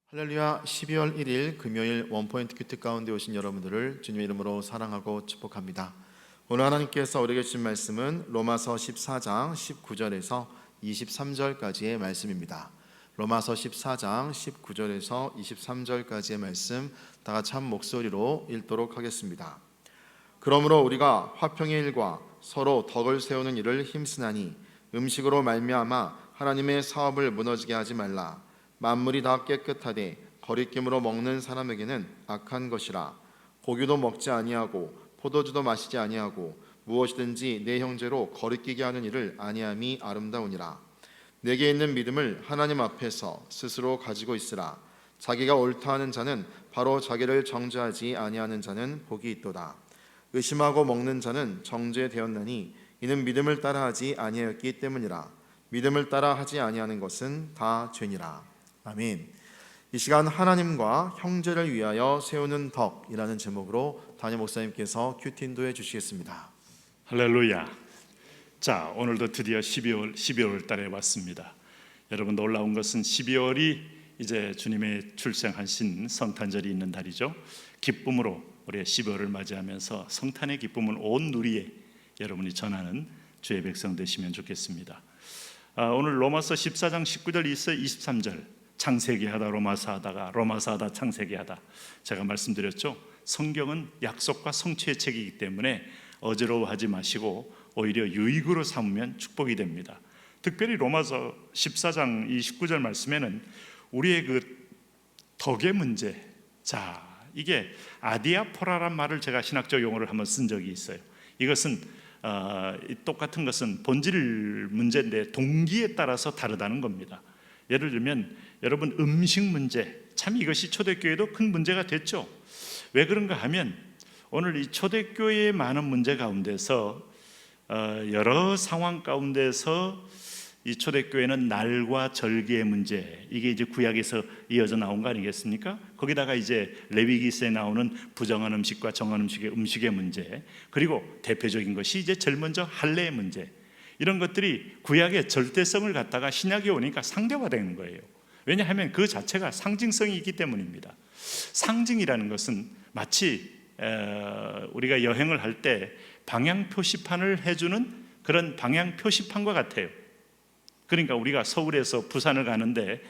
할렐루야. 12월 1일 금요일 원포인트 큐티 가운데 오신 여러분들을 주님의 이름으로 사랑하고 축복합니다. 오늘 하나님께서 우리에게 주신 말씀은 로마서 14장 19절에서 23절까지의 말씀입니다. 로마서 14장 19절에서 23절까지의 말씀 다 같이 한 목소리로 읽도록 하겠습니다. 그러므로 우리가 화평의 일과 서로 덕을 세우는 일을 힘쓰나니 음식으로 말미암아 하나님의 사업을 무너지게 하지 말라. 만물이 다 깨끗하되 거리낌으로 먹는 사람에게는 악한 것이라. 고기도 먹지 아니하고 포도주도 마시지 아니하고 무엇이든지 내 형제로 거리끼게 하는 일을 아니함이 아름다우니라. 내게 있는 믿음을 하나님 앞에서 스스로 가지고 있으라. 자기가 옳다 하는 자는 바로 자기를 정죄하지 아니하는 자는 복이 있도다. 의심하고 먹는 자는 정죄되었나니 이는 믿음을 따라하지 아니하였기 때문이라. 믿음을 따라 하지 아니하는 것은 다 죄니라. 아멘. 이 시간 하나님과 형제를 위하여 세우는 덕이라는 제목으로 담임 목사님께서 큐티 인도해 주시겠습니다. 할렐루야. 자, 오늘도 드디어 12월 달에 왔습니다. 여러분, 놀라운 것은 12월이 이제 주님의 출생하신 성탄절이 있는 달이죠. 기쁨으로 우리 12월을 맞이하면서 성탄의 기쁨을 온 누리에 여러분이 전하는 주의 백성 되시면 좋겠습니다. 오늘 로마서 14장 19절 23절 창세기하다 로마서하다가 로마서하다 창세기하다, 제가 말씀드렸죠. 성경은 약속과 성취의 책이기 때문에 어지러워하지 마시고 오히려 유익으로 삼으면 축복이 됩니다. 특별히 로마서 14장 이 19절 말씀에는 우리의 그 덕의 문제, 자, 이게 아디아포라란 말을 제가 신학적 용어를 한번 쓴 적이 있어요. 이것은 똑같은 것은 본질 문제인데 동기에 따라서 다르다는 겁니다. 예를 들면 여러분, 음식 문제, 참 이것이 초대교회도 큰 문제가 됐죠. 왜 그런가 하면 오늘 이 초대교회의 많은 문제 가운데서 여러 상황 가운데서 이 초대교회는 날과 절기의 문제, 이게 이제 구약에서 이어져 나온 거 아니겠습니까? 거기다가 이제 레위기서에 나오는 부정한 음식과 정한 음식의 문제, 그리고 대표적인 것이 이제 제일 먼저 할례의 문제, 이런 것들이 구약의 절대성을 갖다가 신약에 오니까 상대화되는 거예요. 왜냐하면 그 자체가 상징성이 있기 때문입니다. 상징이라는 것은 마치 우리가 여행을 할 때 방향 표시판을 해주는 그런 방향 표시판과 같아요. 그러니까 우리가 서울에서 부산을 가는데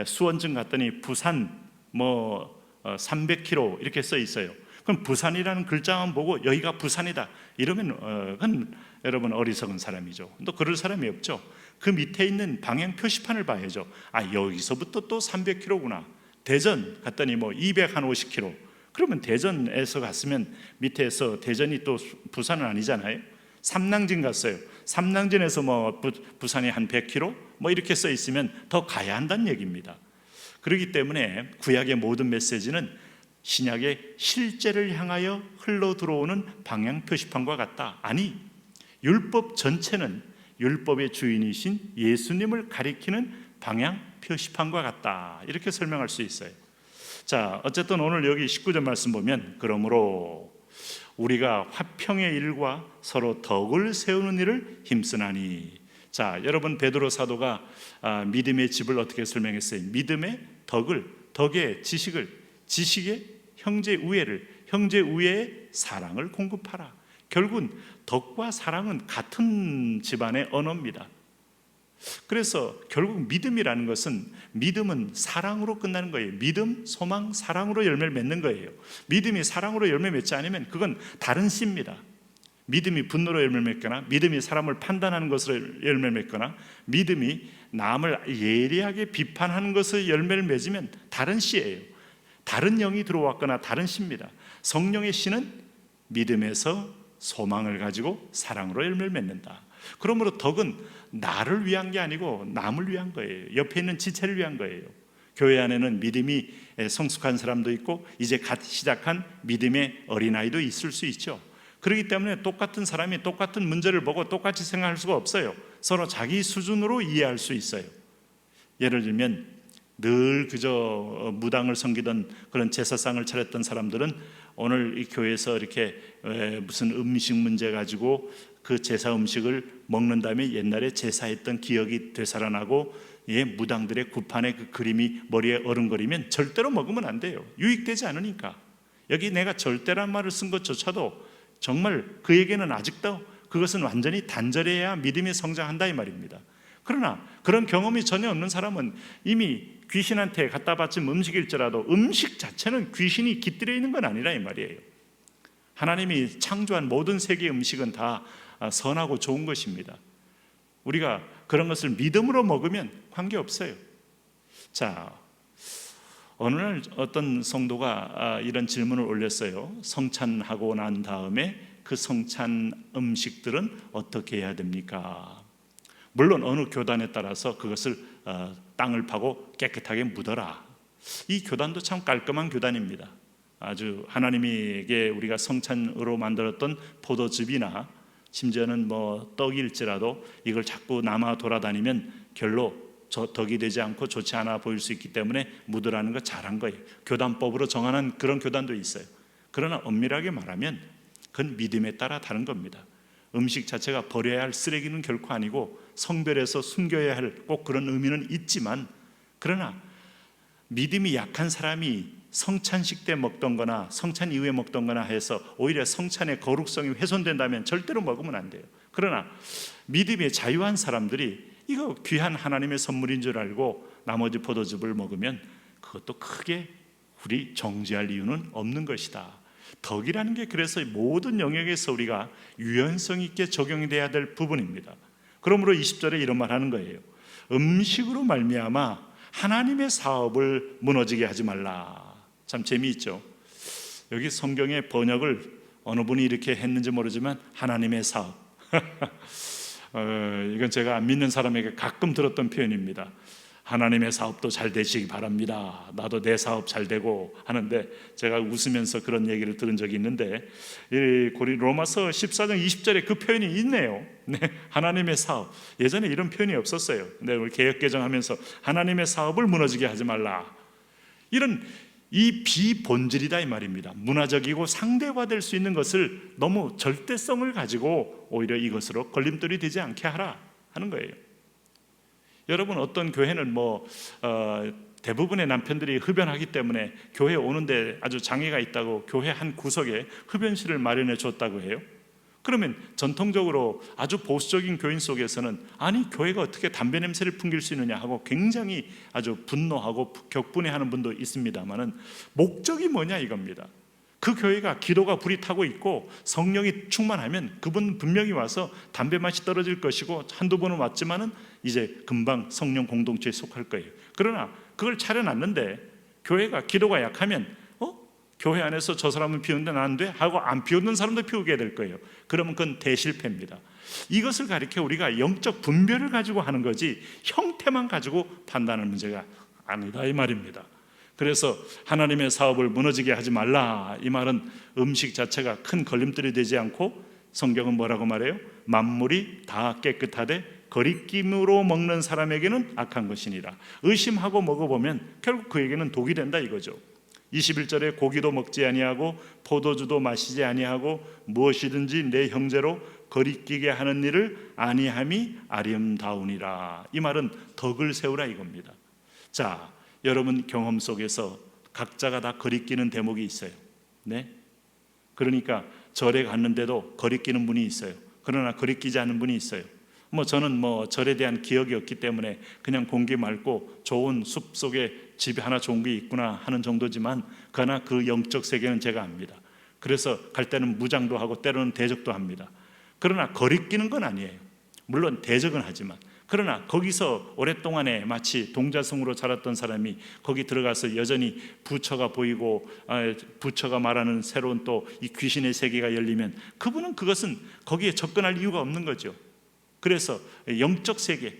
수원쯤 갔더니 부산 300km 이렇게 써 있어요. 그럼 부산이라는 글자만 보고 여기가 부산이다 이러면 그건 여러분 어리석은 사람이죠. 또 그럴 사람이 없죠. 그 밑에 있는 방향 표시판을 봐야죠. 여기서부터 또 300km구나. 대전 갔더니 250km. 그러면 대전에서 갔으면 밑에서 대전이 또 부산은 아니잖아요. 삼낭진 갔어요. 삼낭진에서 부산이 한 100km 이렇게 써 있으면 더 가야 한다는 얘기입니다. 그렇기 때문에 구약의 모든 메시지는 신약의 실제를 향하여 흘러 들어오는 방향 표시판과 같다. 아니, 율법 전체는 율법의 주인이신 예수님을 가리키는 방향 표시판과 같다. 이렇게 설명할 수 있어요. 자, 어쨌든 오늘 여기 19절 말씀 보면 그러므로 우리가 화평의 일과 서로 덕을 세우는 일을 힘쓰나니. 자, 여러분, 베드로 사도가 믿음의 집을 어떻게 설명했어요? 믿음의 덕의 지식의 형제 우애를, 형제 우애의 사랑을 공급하라. 결국은 덕과 사랑은 같은 집안의 언어입니다. 그래서 결국 믿음이라는 것은, 믿음은 사랑으로 끝나는 거예요. 믿음, 소망, 사랑으로 열매를 맺는 거예요. 믿음이 사랑으로 열매 맺지 않으면 그건 다른 씨입니다. 믿음이 분노로 열매 맺거나, 믿음이 사람을 판단하는 것으로 열매 맺거나, 믿음이 남을 예리하게 비판하는 것을 열매를 맺으면 다른 씨예요. 다른 영이 들어왔거나 다른 씨입니다. 성령의 씨는 믿음에서 소망을 가지고 사랑으로 열매를 맺는다. 그러므로 덕은 나를 위한 게 아니고 남을 위한 거예요. 옆에 있는 지체를 위한 거예요. 교회 안에는 믿음이 성숙한 사람도 있고 이제 갓 시작한 믿음의 어린아이도 있을 수 있죠. 그렇기 때문에 똑같은 사람이 똑같은 문제를 보고 똑같이 생각할 수가 없어요. 서로 자기 수준으로 이해할 수 있어요. 예를 들면 늘 그저 무당을 섬기던 그런 제사상을 차렸던 사람들은 오늘 이 교회에서 이렇게 무슨 음식 문제 가지고 그 제사 음식을 먹는 다음에 옛날에 제사했던 기억이 되살아나고 무당들의 구판의 그 그림이 머리에 어른거리면 절대로 먹으면 안 돼요. 유익되지 않으니까. 여기 내가 절대란 말을 쓴 것조차도 정말 그에게는 아직도 그것은 완전히 단절해야 믿음이 성장한다 이 말입니다. 그러나 그런 경험이 전혀 없는 사람은 이미 귀신한테 갖다 바친 음식일지라도 음식 자체는 귀신이 깃들여 있는 건 아니라 이 말이에요. 하나님이 창조한 모든 세계의 음식은 다 선하고 좋은 것입니다. 우리가 그런 것을 믿음으로 먹으면 관계없어요. 자, 어느 날 어떤 성도가 이런 질문을 올렸어요. 성찬하고 난 다음에 그 성찬 음식들은 어떻게 해야 됩니까? 물론 어느 교단에 따라서 그것을 땅을 파고 깨끗하게 묻어라. 이 교단도 참 깔끔한 교단입니다. 아주 하나님에게 우리가 성찬으로 만들었던 포도즙이나 심지어는 뭐 떡일지라도 이걸 자꾸 남아 돌아다니면 결로 덕이 되지 않고 좋지 않아 보일 수 있기 때문에 묻으라는 거 잘한 거예요. 교단법으로 정하는 그런 교단도 있어요. 그러나 엄밀하게 말하면 그건 믿음에 따라 다른 겁니다. 음식 자체가 버려야 할 쓰레기는 결코 아니고 성별에서 숨겨야 할 꼭 그런 의미는 있지만, 그러나 믿음이 약한 사람이 성찬식 때 먹던 거나 성찬 이후에 먹던 거나 해서 오히려 성찬의 거룩성이 훼손된다면 절대로 먹으면 안 돼요. 그러나 믿음에 자유한 사람들이 이거 귀한 하나님의 선물인 줄 알고 나머지 포도즙을 먹으면 그것도 크게 우리 정죄할 이유는 없는 것이다. 덕이라는 게 그래서 모든 영역에서 우리가 유연성 있게 적용이 돼야 될 부분입니다. 그러므로 20절에 이런 말 하는 거예요. 음식으로 말미암아 하나님의 사업을 무너지게 하지 말라. 참 재미있죠. 여기 성경의 번역을 어느 분이 이렇게 했는지 모르지만 하나님의 사업 이건 제가 안 믿는 사람에게 가끔 들었던 표현입니다. 하나님의 사업도 잘 되시기 바랍니다. 나도 내 사업 잘 되고 하는데, 제가 웃으면서 그런 얘기를 들은 적이 있는데, 로마서 14장 20절에 그 표현이 있네요. 네, 하나님의 사업. 예전에 이런 표현이 없었어요. 근데 우리 개역 개정하면서 하나님의 사업을 무너지게 하지 말라. 이런 이 비본질이다 이 말입니다. 문화적이고 상대화될 수 있는 것을 너무 절대성을 가지고 오히려 이것으로 걸림돌이 되지 않게 하라 하는 거예요. 여러분, 어떤 교회는 대부분의 남편들이 흡연하기 때문에 교회에 오는데 아주 장애가 있다고 교회 한 구석에 흡연실을 마련해 줬다고 해요. 그러면 전통적으로 아주 보수적인 교인 속에서는 아니 교회가 어떻게 담배 냄새를 풍길 수 있느냐 하고 굉장히 아주 분노하고 격분해하는 분도 있습니다만은 목적이 뭐냐 이겁니다. 그 교회가 기도가 불이 타고 있고 성령이 충만하면 그분 분명히 와서 담배 맛이 떨어질 것이고 한두 번은 왔지만은 이제 금방 성령 공동체에 속할 거예요. 그러나 그걸 차려놨는데 교회가 기도가 약하면 교회 안에서 저 사람은 피우는데 난 안 돼? 하고 안 피우는 사람도 피우게 될 거예요. 그러면 그건 대실패입니다. 이것을 가리켜 우리가 영적 분별을 가지고 하는 거지 형태만 가지고 판단하는 문제가 아니다 이 말입니다. 그래서 하나님의 사업을 무너지게 하지 말라, 이 말은 음식 자체가 큰 걸림돌이 되지 않고 성경은 뭐라고 말해요? 만물이 다 깨끗하되 거리낌으로 먹는 사람에게는 악한 것이니라. 의심하고 먹어보면 결국 그에게는 독이 된다 이거죠. 21절에 고기도 먹지 아니하고 포도주도 마시지 아니하고 무엇이든지 내 형제로 거리끼게 하는 일을 아니함이 아름다우니라. 이 말은 덕을 세우라 이겁니다. 자, 여러분 경험 속에서 각자가 다 거리끼는 대목이 있어요. 네? 그러니까 절에 갔는데도 거리끼는 분이 있어요. 그러나 거리끼지 않는 분이 있어요. 저는 절에 대한 기억이 없기 때문에 그냥 공기 맑고 좋은 숲 속에 집이 하나 좋은 게 있구나 하는 정도지만, 그러나 그 영적 세계는 제가 압니다. 그래서 갈 때는 무장도 하고 때로는 대적도 합니다. 그러나 거리끼는 건 아니에요. 물론 대적은 하지만, 그러나 거기서 오랫동안에 마치 동자성으로 자랐던 사람이 거기 들어가서 여전히 부처가 보이고 부처가 말하는 새로운 또 이 귀신의 세계가 열리면 그분은 그것은 거기에 접근할 이유가 없는 거죠. 그래서 영적 세계,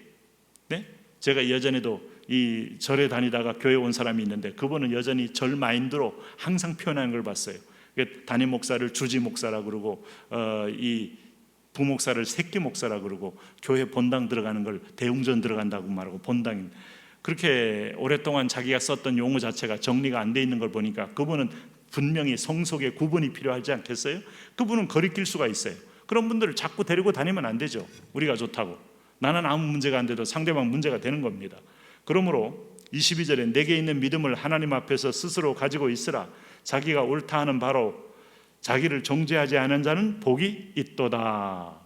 네? 제가 예전에도 이 절에 다니다가 교회 온 사람이 있는데 그분은 여전히 절 마인드로 항상 표현하는 걸 봤어요. 담임 목사를 주지 목사라 그러고 이 부목사를 새끼 목사라 그러고 교회 본당 들어가는 걸 대웅전 들어간다고 말하고 본당, 그렇게 오랫동안 자기가 썼던 용어 자체가 정리가 안 돼 있는 걸 보니까 그분은 분명히 성속의 구분이 필요하지 않겠어요? 그분은 거리낄 수가 있어요. 그런 분들을 자꾸 데리고 다니면 안 되죠. 우리가 좋다고. 나는 아무 문제가 안 돼도 상대방 문제가 되는 겁니다. 그러므로 22절에 내게 있는 믿음을 하나님 앞에서 스스로 가지고 있으라. 자기가 옳다 하는 바로 자기를 정죄하지 않은 자는 복이 있도다.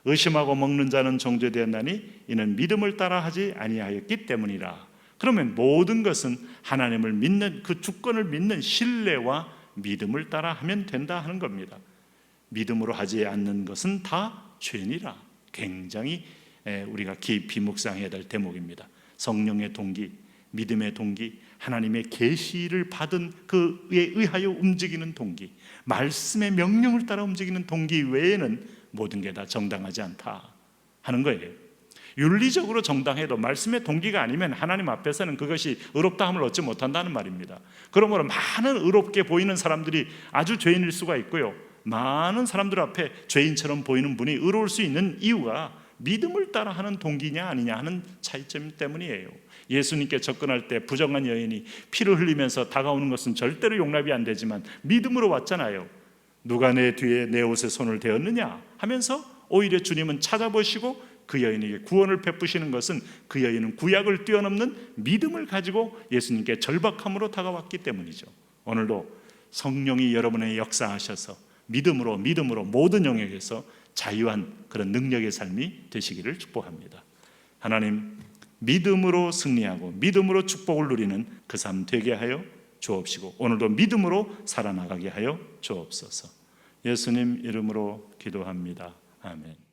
의심하고 먹는 자는 정죄되었나니 이는 믿음을 따라 하지 아니하였기 때문이라. 그러면 모든 것은 하나님을 믿는 그 주권을 믿는 신뢰와 믿음을 따라 하면 된다 하는 겁니다. 믿음으로 하지 않는 것은 다 죄니라. 굉장히 우리가 깊이 묵상해야 될 대목입니다. 성령의 동기, 믿음의 동기, 하나님의 계시를 받은 그에 의하여 움직이는 동기, 말씀의 명령을 따라 움직이는 동기 외에는 모든 게 다 정당하지 않다 하는 거예요. 윤리적으로 정당해도 말씀의 동기가 아니면 하나님 앞에서는 그것이 의롭다함을 얻지 못한다는 말입니다. 그러므로 많은 의롭게 보이는 사람들이 아주 죄인일 수가 있고요, 많은 사람들 앞에 죄인처럼 보이는 분이 의로울 수 있는 이유가 믿음을 따라 하는 동기냐 아니냐 하는 차이점 때문이에요. 예수님께 접근할 때 부정한 여인이 피를 흘리면서 다가오는 것은 절대로 용납이 안 되지만 믿음으로 왔잖아요. 누가 내 뒤에 내 옷에 손을 대었느냐 하면서 오히려 주님은 찾아보시고 그 여인에게 구원을 베푸시는 것은 그 여인은 구약을 뛰어넘는 믿음을 가지고 예수님께 절박함으로 다가왔기 때문이죠. 오늘도 성령이 여러분의 역사하셔서 믿음으로 모든 영역에서 자유한 그런 능력의 삶이 되시기를 축복합니다. 하나님, 믿음으로 승리하고 믿음으로 축복을 누리는 그 삶 되게 하여 주옵시고 오늘도 믿음으로 살아나가게 하여 주옵소서. 예수님 이름으로 기도합니다. 아멘.